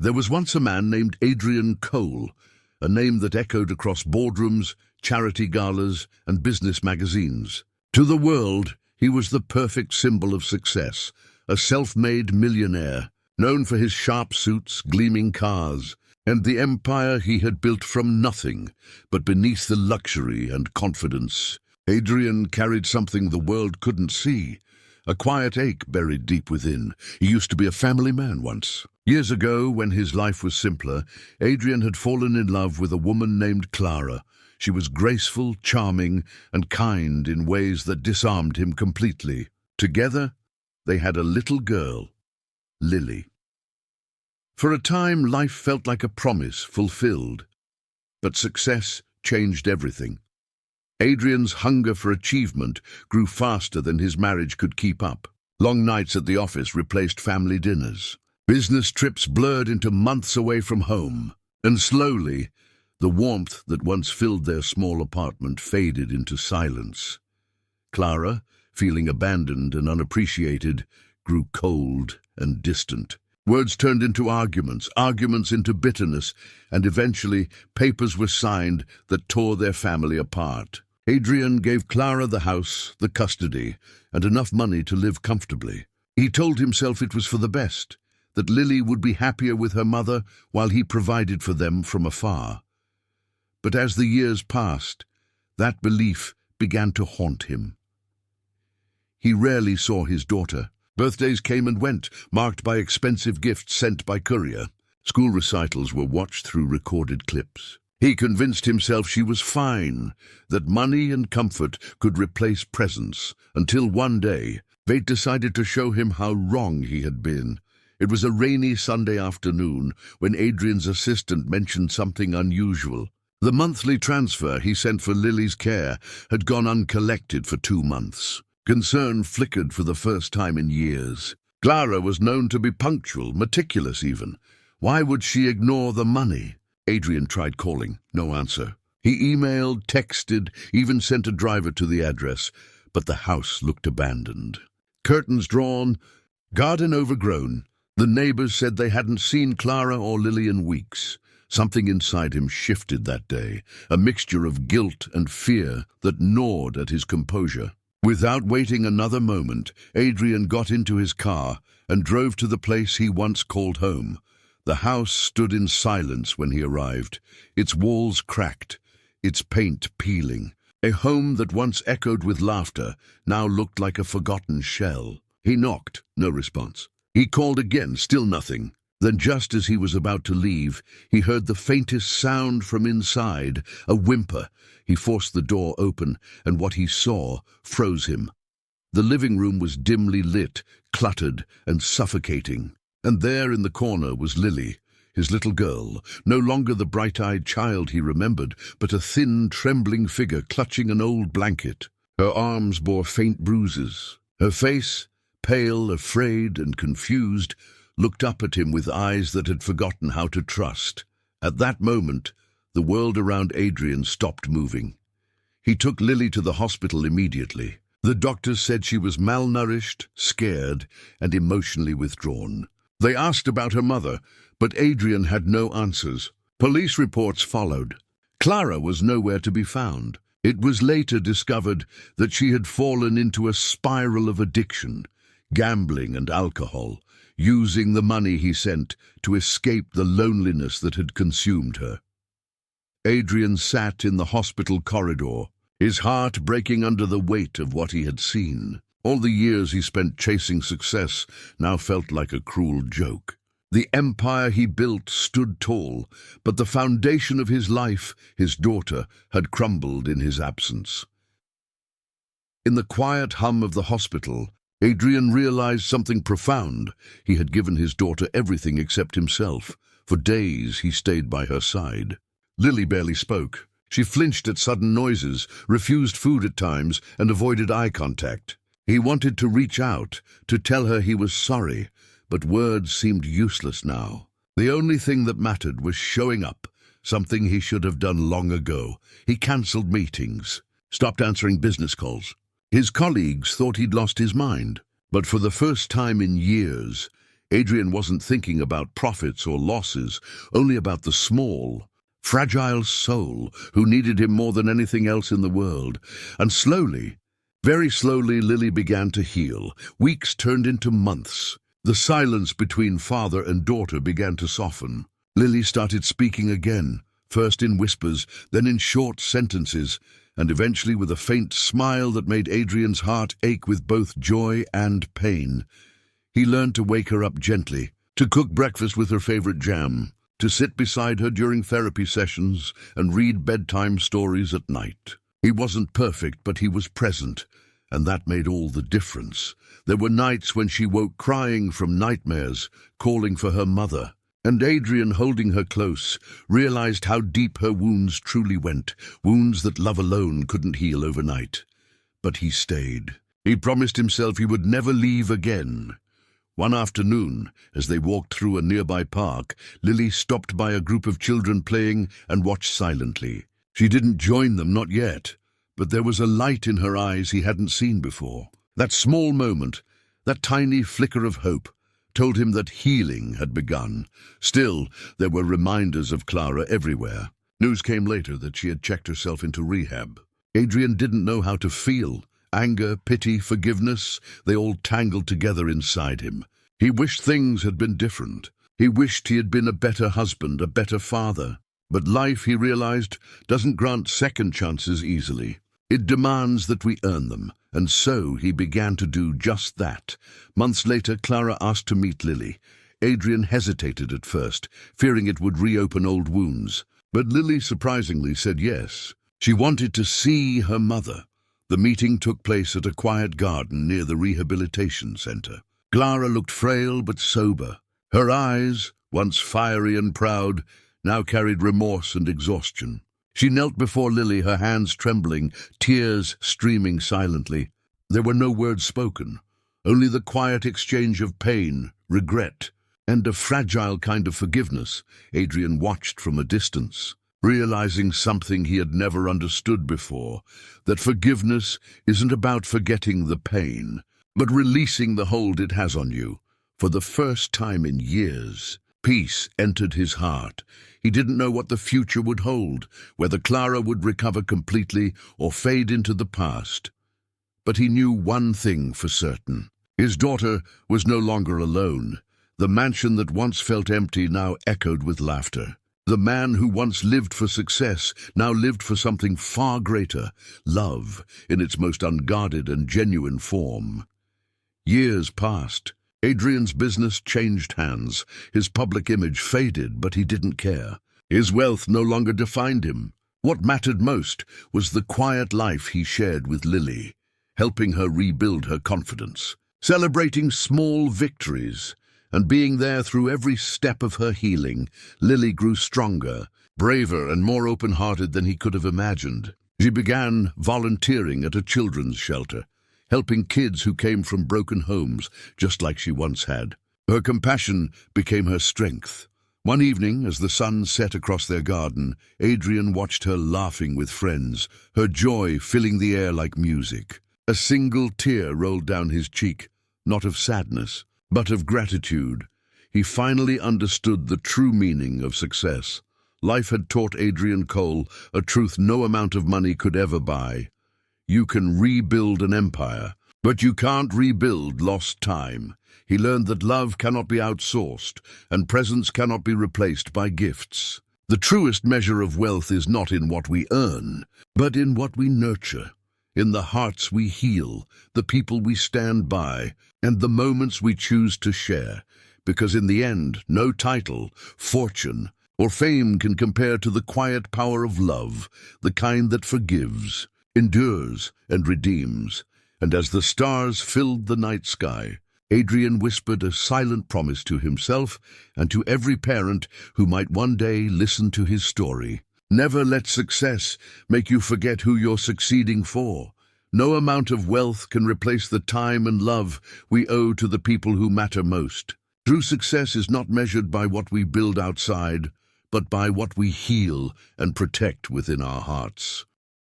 There was once a man named Adrian Cole, a name that echoed across boardrooms, charity galas, and business magazines. To the world, he was the perfect symbol of success, a self-made millionaire, known for his sharp suits, gleaming cars, and the empire he had built from nothing, but beneath the luxury and confidence. Adrian carried something the world couldn't see, a quiet ache buried deep within. He used to be a family man once. Years ago, when his life was simpler, Adrian had fallen in love with a woman named Clara. She was graceful, charming, and kind in ways that disarmed him completely. Together, they had a little girl, Lily. For a time, life felt like a promise fulfilled. But success changed everything. Adrian's hunger for achievement grew faster than his marriage could keep up. Long nights at the office replaced family dinners. Business trips blurred into months away from home. And slowly, the warmth that once filled their small apartment faded into silence. Clara, feeling abandoned and unappreciated, grew cold and distant. Words turned into arguments, arguments into bitterness, and eventually papers were signed that tore their family apart. Adrian gave Clara the house, the custody, and enough money to live comfortably. He told himself it was for the best, that Lily would be happier with her mother while he provided for them from afar. But as the years passed, that belief began to haunt him. He rarely saw his daughter. Birthdays came and went, marked by expensive gifts sent by courier. School recitals were watched through recorded clips. He convinced himself she was fine, that money and comfort could replace presence, until one day, fate decided to show him how wrong he had been. It was a rainy Sunday afternoon when Adrian's assistant mentioned something unusual. The monthly transfer he sent for Lily's care had gone uncollected for 2 months. Concern flickered for the first time in years. Clara was known to be punctual, meticulous even. Why would she ignore the money? Adrian tried calling, no answer. He emailed, texted, even sent a driver to the address, but the house looked abandoned. Curtains drawn, garden overgrown. The neighbors said they hadn't seen Clara or Lily in weeks. Something inside him shifted that day, a mixture of guilt and fear that gnawed at his composure. Without waiting another moment, Adrian got into his car and drove to the place he once called home. The house stood in silence when he arrived, its walls cracked, its paint peeling. A home that once echoed with laughter now looked like a forgotten shell. He knocked, no response. He called again, still nothing. Then just as he was about to leave, he heard the faintest sound from inside, a whimper. He forced the door open, and what he saw froze him. The living room was dimly lit, cluttered, and suffocating. And there in the corner was Lily, his little girl, no longer the bright-eyed child he remembered, but a thin, trembling figure clutching an old blanket. Her arms bore faint bruises. Her face, pale, afraid, and confused, looked up at him with eyes that had forgotten how to trust. At that moment, the world around Adrian stopped moving. He took Lily to the hospital immediately. The doctors said she was malnourished, scared, and emotionally withdrawn. They asked about her mother, but Adrian had no answers. Police reports followed. Clara was nowhere to be found. It was later discovered that she had fallen into a spiral of addiction, gambling and alcohol, using the money he sent to escape the loneliness that had consumed her. Adrian sat in the hospital corridor, his heart breaking under the weight of what he had seen. All the years he spent chasing success now felt like a cruel joke. The empire he built stood tall, but the foundation of his life, his daughter, had crumbled in his absence. In the quiet hum of the hospital, Adrian realized something profound. He had given his daughter everything except himself. For days he stayed by her side. Lily barely spoke. She flinched at sudden noises, refused food at times, and avoided eye contact. He wanted to reach out, to tell her he was sorry, but words seemed useless now. The only thing that mattered was showing up, something he should have done long ago. He cancelled meetings, stopped answering business calls. His colleagues thought he'd lost his mind, but for the first time in years, Adrian wasn't thinking about profits or losses, only about the small, fragile soul who needed him more than anything else in the world. And slowly, very slowly, Lily began to heal. Weeks turned into months. The silence between father and daughter began to soften. Lily started speaking again, first in whispers, then in short sentences, and eventually with a faint smile that made Adrian's heart ache with both joy and pain. He learned to wake her up gently, to cook breakfast with her favorite jam, to sit beside her during therapy sessions and read bedtime stories at night. He wasn't perfect, but he was present, and that made all the difference. There were nights when she woke crying from nightmares, calling for her mother. And Adrian, holding her close, realized how deep her wounds truly went, wounds that love alone couldn't heal overnight. But he stayed. He promised himself he would never leave again. One afternoon, as they walked through a nearby park, Lily stopped by a group of children playing and watched silently. She didn't join them, not yet, but there was a light in her eyes he hadn't seen before. That small moment, that tiny flicker of hope, told him that healing had begun. Still, there were reminders of Clara everywhere. News came later that she had checked herself into rehab. Adrian didn't know how to feel. Anger, pity, forgiveness, they all tangled together inside him. He wished things had been different. He wished he had been a better husband, a better father. But life, he realized, doesn't grant second chances easily. It demands that we earn them. And so he began to do just that. Months later, Clara asked to meet Lily. Adrian hesitated at first, fearing it would reopen old wounds. But Lily surprisingly said yes. She wanted to see her mother. The meeting took place at a quiet garden near the rehabilitation center. Clara looked frail but sober. Her eyes, once fiery and proud, now carried remorse and exhaustion. She knelt before Lily, her hands trembling, tears streaming silently. There were no words spoken, only the quiet exchange of pain, regret, and a fragile kind of forgiveness. Adrian watched from a distance, realizing something he had never understood before, that forgiveness isn't about forgetting the pain, but releasing the hold it has on you. For the first time in years, peace entered his heart. He didn't know what the future would hold, whether Clara would recover completely or fade into the past. But he knew one thing for certain. His daughter was no longer alone. The mansion that once felt empty now echoed with laughter. The man who once lived for success now lived for something far greater, love in its most unguarded and genuine form. Years passed. Adrian's business changed hands. His public image faded, but he didn't care. His wealth no longer defined him. What mattered most was the quiet life he shared with Lily, helping her rebuild her confidence, celebrating small victories, and being there through every step of her healing. Lily grew stronger, braver, and more open-hearted than he could have imagined. She began volunteering at a children's shelter, helping kids who came from broken homes, just like she once had. Her compassion became her strength. One evening, as the sun set across their garden, Adrian watched her laughing with friends, her joy filling the air like music. A single tear rolled down his cheek, not of sadness, but of gratitude. He finally understood the true meaning of success. Life had taught Adrian Cole a truth no amount of money could ever buy. You can rebuild an empire, but you can't rebuild lost time. He learned that love cannot be outsourced, and presence cannot be replaced by gifts. The truest measure of wealth is not in what we earn, but in what we nurture, in the hearts we heal, the people we stand by, and the moments we choose to share. Because in the end, no title, fortune, or fame can compare to the quiet power of love, the kind that forgives, endures, and redeems. And as the stars filled the night sky, Adrian whispered a silent promise to himself and to every parent who might one day listen to his story. Never let success make you forget who you're succeeding for. No amount of wealth can replace the time and love we owe to the people who matter most. True success is not measured by what we build outside, but by what we heal and protect within our hearts.